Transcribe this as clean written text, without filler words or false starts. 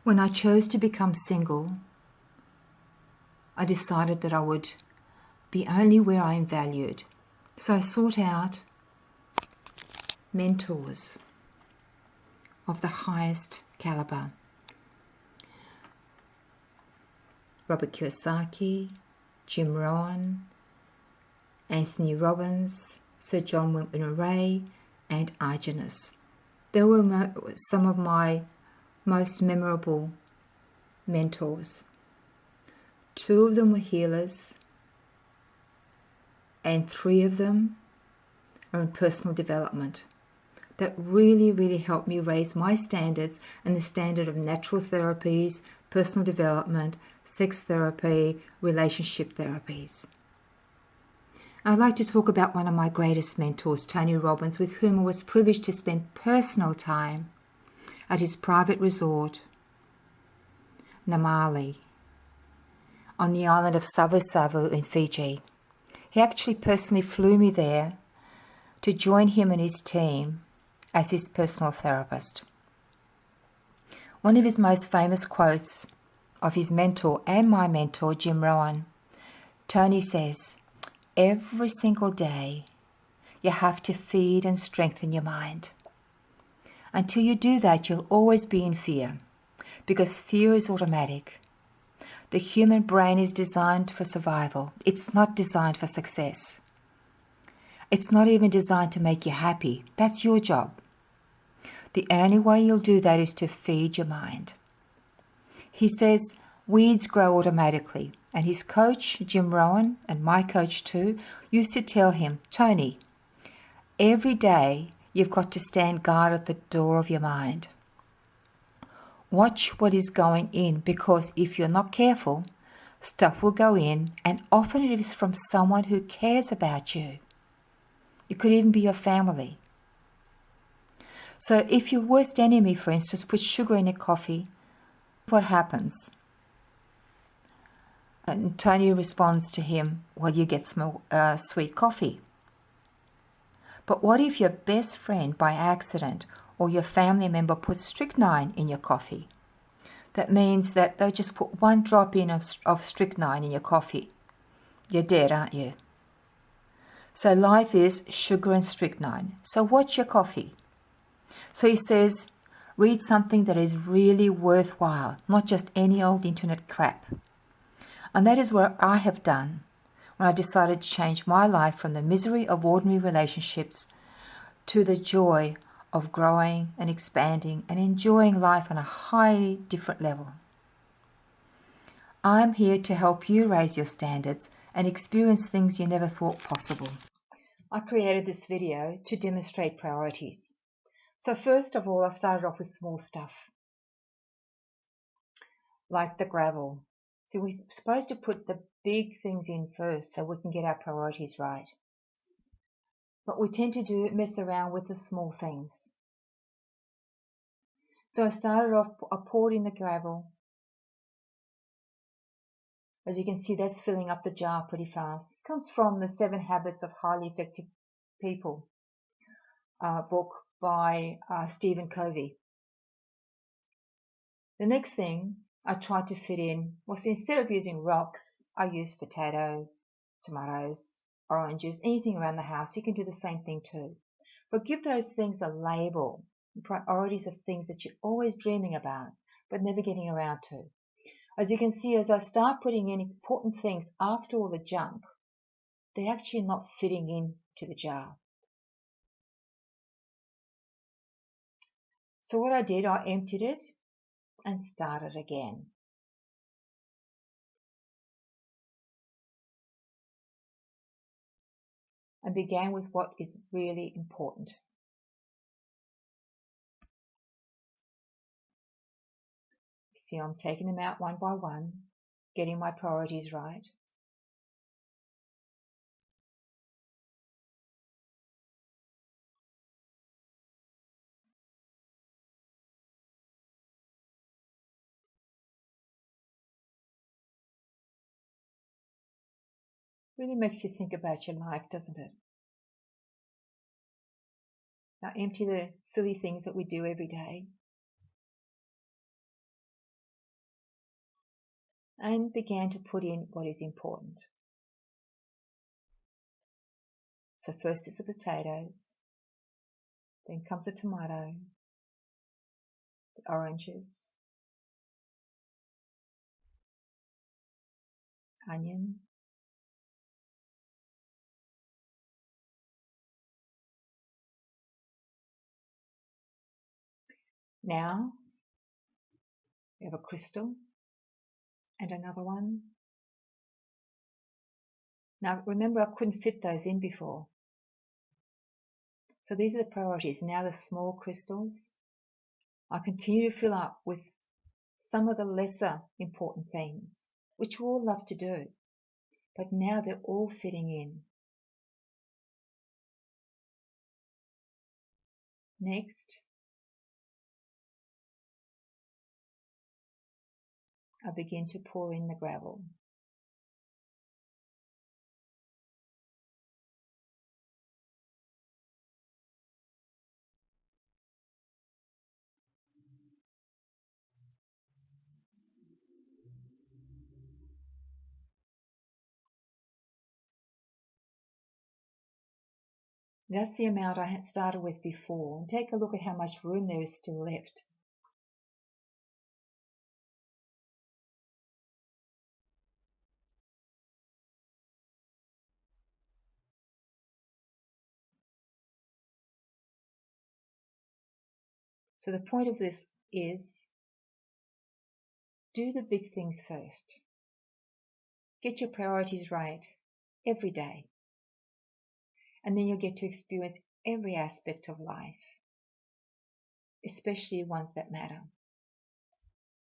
When I chose to become single, I decided that I would be only where I am valued. So I sought out mentors of the highest caliber. Robert Kiyosaki, Jim Rohn, Anthony Robbins, Sir John Wimber-Ray, and Arjuna. They were some of my most memorable mentors. 2 of them were healers, and 3 of them are in personal development. That really helped me raise my standards and the standard of natural therapies, personal development, sex therapy, relationship therapies. I'd like to talk about one of my greatest mentors, Tony Robbins, with whom I was privileged to spend personal time at his private resort, Namali, on the island of Savu Savu in Fiji. He actually personally flew me there to join him and his team as his personal therapist. One of his most famous quotes of his mentor and my mentor, Jim Rohn, Tony says, "Every single day you have to feed and strengthen your mind. Until you do that, you'll always be in fear, because fear is automatic. The human brain is designed for survival. It's not designed for success. It's not even designed to make you happy. That's your job. The only way you'll do that is to feed your mind." He says weeds grow automatically, and his coach, Jim Rohn, and my coach too, used to tell him, "Tony, every day you've got to stand guard at the door of your mind. Watch what is going in, because if you're not careful, stuff will go in, and often it is from someone who cares about you. It could even be your family. So if your worst enemy, for instance, puts sugar in your coffee, what happens?" And Tony responds to him, "Well, you get sweet coffee." But what if your best friend by accident or your family member puts strychnine in your coffee? That means that they'll just put 1 drop in of strychnine in your coffee. You're dead, aren't you? So life is sugar and strychnine. So watch your coffee. So he says, read something that is really worthwhile, not just any old internet crap. And that is what I have done when I decided to change my life from the misery of ordinary relationships to the joy of growing and expanding and enjoying life on a highly different level. I'm here to help you raise your standards and experience things you never thought possible. I created this video to demonstrate priorities. So first of all, I started off with small stuff, like the gravel. So we're supposed to put the big things in first so we can get our priorities right. But we tend to mess around with the small things. So I started off, I poured in the gravel. As you can see, that's filling up the jar pretty fast. This comes from the 7 Habits of Highly Effective People book by Stephen Covey. The next thing I tried to fit in was, instead of using rocks, I used potato, tomatoes, oranges, anything around the house. You can do the same thing too. But give those things a label, priorities of things that you're always dreaming about, but never getting around to. As you can see, as I start putting in important things after all the junk, they're actually not fitting into the jar. So what I did, I emptied it and started again. And began with what is really important. See, I'm taking them out one by one, getting my priorities right. Really makes you think about your life, doesn't it? Now empty the silly things that we do every day. and began to put in what is important. So first is the potatoes, then comes the tomato, the oranges, onion, now we have a crystal and another one. Now remember, I couldn't fit those in before. So these are the priorities. Now the small crystals. I continue to fill up with some of the lesser important things, which we all love to do, but now they're all fitting in. Next, I begin to pour in the gravel. That's the amount I had started with before. And take a look at how much room there is still left. So the point of this is, do the big things first. Get your priorities right every day. And then you'll get to experience every aspect of life, especially ones that matter.